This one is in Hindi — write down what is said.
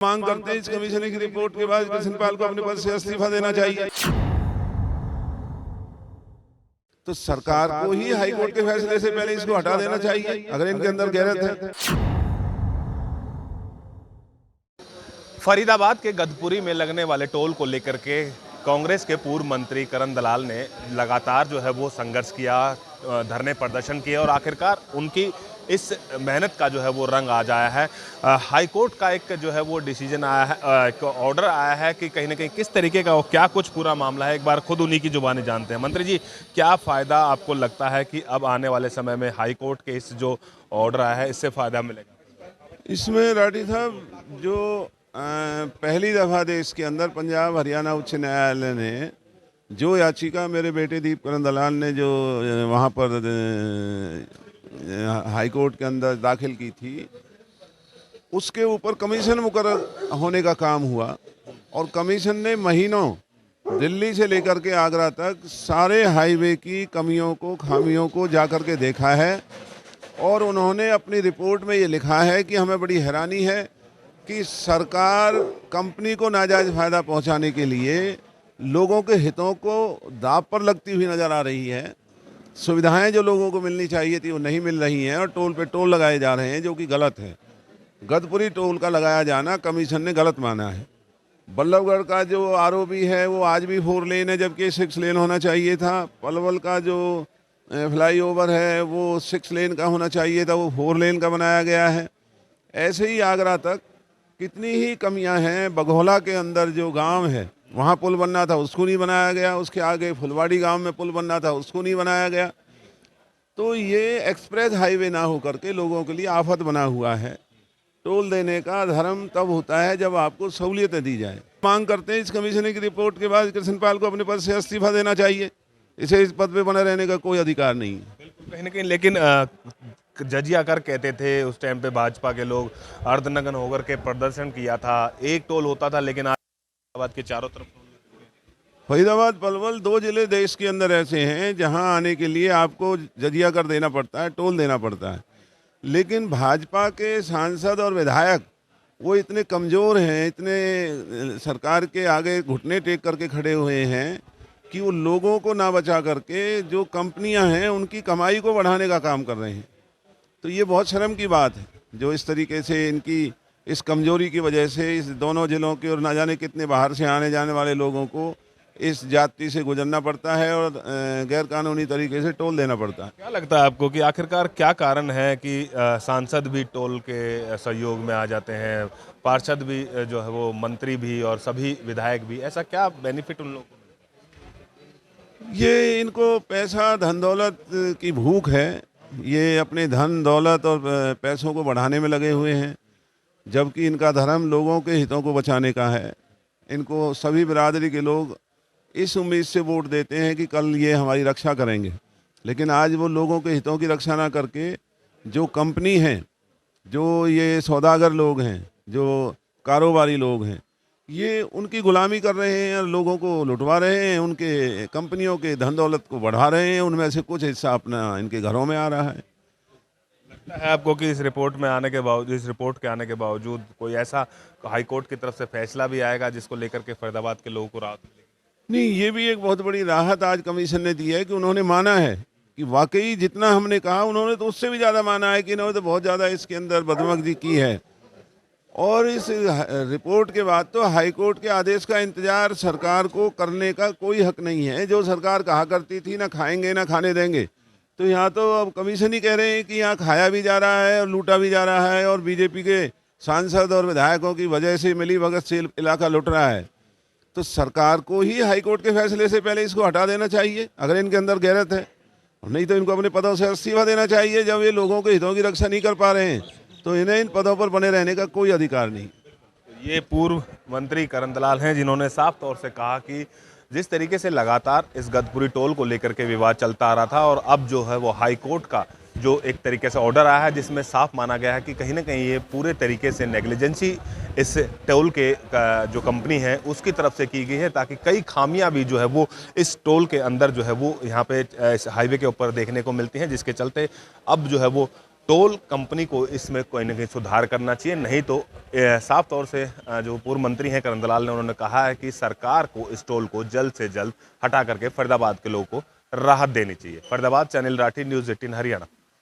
मांग करते हैं इस कमीशन की रिपोर्ट के बाद कृष्णपाल को अपने पद से इस्तीफा देना चाहिए। तो सरकार को ही हाईकोर्ट के फैसले से पहले इसको हटा देना चाहिए अगर इनके अंदर गैरत है। फरीदाबाद के गदपुरी में लगने वाले टोल को लेकर के कांग्रेस के पूर्व मंत्री करण दलाल ने लगातार जो है वो संघर्ष किया, धरने प्रदर्शन किए और आखिरकार उनकी इस मेहनत का जो है वो रंग आ जाया है। हाई कोर्ट का एक जो है वो डिसीजन आया है, एक ऑर्डर आया है कि कहीं ना कहीं किस तरीके का वो क्या कुछ पूरा मामला है, एक बार खुद उन्हीं की जुबानी जानते हैं। मंत्री जी, क्या फ़ायदा आपको लगता है कि अब आने वाले समय में हाई कोर्ट के इस जो ऑर्डर आया है इससे फ़ायदा मिलेगा? इसमें राठी साहब, जो पहली दफ़ा देश के अंदर पंजाब हरियाणा उच्च न्यायालय ने जो याचिका मेरे बेटे दीप करण दलाल ने जो वहाँ पर हाई कोर्ट के अंदर दाखिल की थी, उसके ऊपर कमीशन मुकर्रर होने का काम हुआ और कमीशन ने महीनों दिल्ली से लेकर के आगरा तक सारे हाईवे की कमियों को, खामियों को जाकर के देखा है और उन्होंने अपनी रिपोर्ट में ये लिखा है कि हमें बड़ी हैरानी है कि सरकार कंपनी को नाजायज़ फ़ायदा पहुंचाने के लिए लोगों के हितों को दांव पर लगती हुई नज़र आ रही है। सुविधाएं जो लोगों को मिलनी चाहिए थी वो नहीं मिल रही हैं और टोल पे टोल लगाए जा रहे हैं जो कि गलत है। गदपुरी टोल का लगाया जाना कमीशन ने गलत माना है। बल्लभगढ़ का जो आरओबी है वो आज भी 4 लेन है जबकि 6 लेन होना चाहिए था। पलवल का जो फ्लाईओवर है वो 6 लेन का होना चाहिए था, वो 4 लेन का बनाया गया है। ऐसे ही आगरा तक कितनी ही कमियां हैं। बघोला के अंदर जो गांव है वहाँ पुल बनना था, उसको नहीं बनाया गया। उसके आगे फुलवाड़ी गांव में पुल बनना था, उसको नहीं बनाया गया। तो ये एक्सप्रेस हाईवे ना होकर के लोगों के लिए आफत बना हुआ है। टोल देने का धर्म तब होता है जब आपको सहूलियतें दी जाए। मांग करते हैं इस कमीशन की रिपोर्ट के बाद कृष्णपाल को अपने पद से इस्तीफा देना चाहिए। इसे इस पद पे बने रहने का कोई अधिकार नहीं है। बिल्कुल, कहीं ना कहीं लेकिन जजिया आकर कहते थे उस टाइम पे भाजपा के लोग, अर्धनग्न होकर के प्रदर्शन किया था। एक टोल होता था लेकिन आज के चारों तरफ फरीदाबाद पलवल 2 जिले देश के अंदर ऐसे हैं जहां आने के लिए आपको जजिया कर देना पड़ता है, टोल देना पड़ता है। लेकिन भाजपा के सांसद और विधायक वो इतने कमज़ोर हैं, इतने सरकार के आगे घुटने टेक करके खड़े हुए हैं कि वो लोगों को ना बचा करके जो कंपनियां हैं उनकी कमाई को बढ़ाने का काम कर रहे हैं। तो ये बहुत शर्म की बात है जो इस तरीके से इनकी इस कमजोरी की वजह से इस दोनों जिलों के और ना जाने कितने बाहर से आने जाने वाले लोगों को इस जाति से गुजरना पड़ता है और गैर कानूनी तरीके से टोल देना पड़ता है। क्या लगता है आपको कि आखिरकार क्या कारण है कि सांसद भी टोल के सहयोग में आ जाते हैं, पार्षद भी जो है वो, मंत्री भी और सभी विधायक भी? ऐसा क्या बेनिफिट उन लोगों को? ये इनको पैसा धन दौलत की भूख है। ये अपने धन दौलत और पैसों को बढ़ाने में लगे हुए हैं, जबकि इनका धर्म लोगों के हितों को बचाने का है। इनको सभी बिरादरी के लोग इस उम्मीद से वोट देते हैं कि कल ये हमारी रक्षा करेंगे, लेकिन आज वो लोगों के हितों की रक्षा ना करके जो कंपनी हैं, जो ये सौदागर लोग हैं, जो कारोबारी लोग हैं, ये उनकी गुलामी कर रहे हैं और लोगों को लुटवा रहे हैं, उनके कंपनियों के धन दौलत को बढ़ा रहे हैं। उनमें से कुछ हिस्सा अपना इनके घरों में आ रहा है। लगता है आपको कि इस रिपोर्ट में आने के बावजूद, इस रिपोर्ट के आने के बावजूद कोई ऐसा हाई कोर्ट की तरफ से फैसला भी आएगा जिसको लेकर के फरीदाबाद के लोगों को राहत मिलेगी? नहीं, ये भी एक बहुत बड़ी राहत आज कमीशन ने दी है कि उन्होंने माना है कि वाकई जितना हमने कहा उन्होंने तो उससे भी ज़्यादा माना है कि इन्होंने तो बहुत ज़्यादा इसके अंदर बदमजी की है। और इस रिपोर्ट के बाद तो हाई कोर्ट के आदेश का इंतजार सरकार को करने का कोई हक नहीं है। जो सरकार कहा करती थी ना खाएंगे ना खाने देंगे, तो यहाँ तो अब कमीशन ही कह रहे हैं कि यहाँ खाया भी जा रहा है और लूटा भी जा रहा है और बीजेपी के सांसद और विधायकों की वजह से मिली भगत से इलाका लुट रहा है। तो सरकार को ही हाई कोर्ट के फैसले से पहले इसको हटा देना चाहिए अगर इनके अंदर गैरत है, नहीं तो इनको अपने पदों से इस्तीफा देना चाहिए। जब ये लोगों के हितों की रक्षा नहीं कर पा रहे हैं तो इन्हें इन पदों पर बने रहने का कोई अधिकार नहीं। ये पूर्व मंत्री करण दलाल हैं जिन्होंने साफ तौर से कहा कि जिस तरीके से लगातार इस गदपुरी टोल को लेकर के विवाद चलता आ रहा था और अब जो है वो हाई कोर्ट का जो एक तरीके से ऑर्डर आया है जिसमें साफ माना गया है कि कहीं ना कहीं ये पूरे तरीके से नेग्लिजेंसी इस टोल के जो कंपनी है उसकी तरफ से की गई है, ताकि कई खामियां भी जो है वो इस टोल के अंदर जो है वो यहाँ पे इस हाईवे के ऊपर देखने को मिलती हैं, जिसके चलते अब जो है वो टोल कंपनी को इसमें कोई ना कहीं सुधार करना चाहिए, नहीं तो साफ तौर से जो पूर्व मंत्री हैं करण दलाल ने, उन्होंने कहा है कि सरकार को इस टोल को जल्द से जल्द हटा करके फरीदाबाद के लोगों को राहत देनी चाहिए। फरीदाबाद से अनिल राठी, न्यूज़ 18 हरियाणा।